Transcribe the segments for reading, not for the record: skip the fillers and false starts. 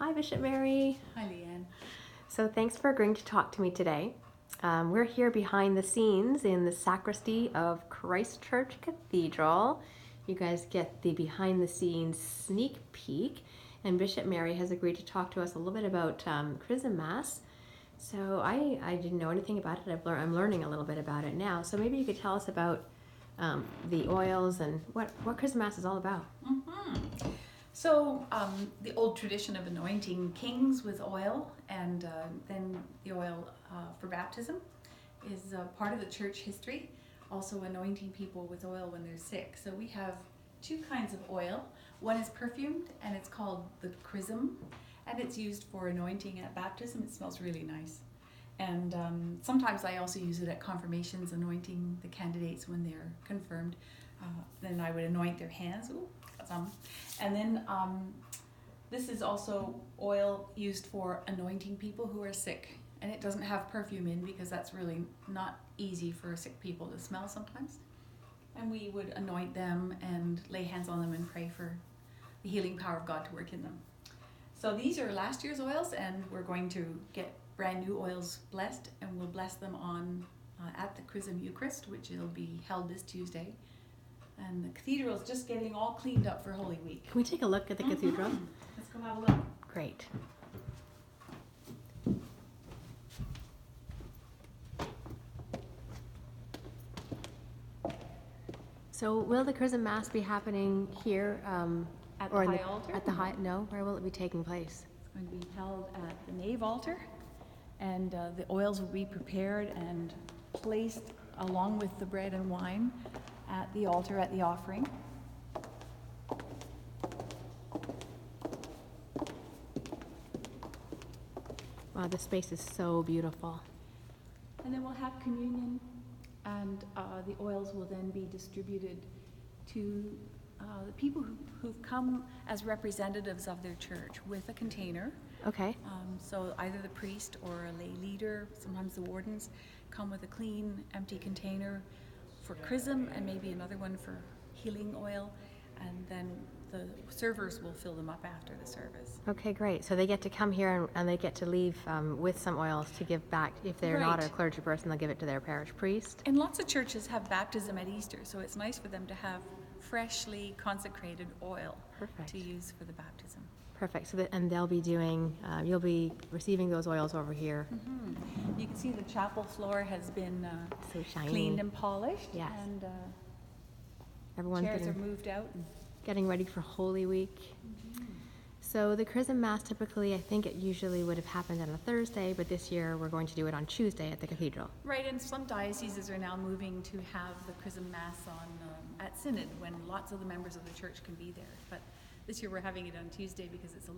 Hi, Bishop Mary. Hi, Leanne. So thanks for agreeing to talk to me today. We're here behind the scenes in the sacristy of Christ Church Cathedral. You guys get the behind the scenes sneak peek, and Bishop Mary has agreed to talk to us a little bit about Chrism Mass. So I didn't know anything about it. I'm learning a little bit about it now. So maybe you could tell us about the oils and what Chrism Mass is all about. So the old tradition of anointing kings with oil and then the oil for baptism is part of the church history. Also anointing people with oil when they're sick. So we have two kinds of oil. One is perfumed and it's called the Chrism, and it's used for anointing at baptism. It smells really nice. And sometimes I also use it at confirmations, anointing the candidates when they're confirmed. Then I would anoint their hands. Ooh, some. And then this is also oil used for anointing people who are sick. And it doesn't have perfume in because that's really not easy for sick people to smell sometimes. And we would anoint them and lay hands on them and pray for the healing power of God to work in them. So these are last year's oils, and we're going to get brand new oils blessed, and we'll bless them on at the Chrism Eucharist, which will be held this Tuesday. And the cathedral is just getting all cleaned up for Holy Week. Can we take a look at the cathedral? Let's go have a look. Great. So will the Chrism Mass be happening here? At the or high altar? At the high, no? Where will it be taking place? It's going to be held at the nave altar, and the oils will be prepared and placed along with the bread and wine at the altar at the offering. Wow, this space is so beautiful. And then we'll have communion, and the oils will then be distributed to the people who've come as representatives of their church with a container. Okay. So either the priest or a lay leader, sometimes the wardens, come with a clean, empty container for chrism and maybe another one for healing oil, and then the servers will fill them up after the service. Okay, great. So they get to come here and they get to leave with some oils to give back. If they're not a clergy person, they'll give it to their parish priest. And lots of churches have baptism at Easter, so it's nice for them to have freshly consecrated oil to use for the baptism. Perfect. So and they'll be doing, you'll be receiving those oils over here. You can see the chapel floor has been so shiny, cleaned and polished. Yes. And everyone's chairs are moved out. Getting ready for Holy Week. So the Chrism Mass typically, I think it usually would have happened on a Thursday, but this year we're going to do it on Tuesday at the cathedral. Right, and some dioceses are now moving to have the Chrism Mass on at Synod when lots of the members of the church can be there. But this year we're having it on Tuesday because it's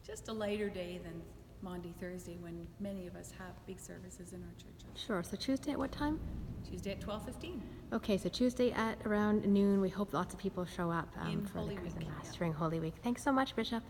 just a lighter day than Maundy Thursday when many of us have big services in our churches. Sure. So Tuesday at what time? Tuesday at 12:15. Okay, so Tuesday at around noon. We hope lots of people show up in for Holy the Chrism Week. Mass during Holy Week. Thanks so much, Bishop.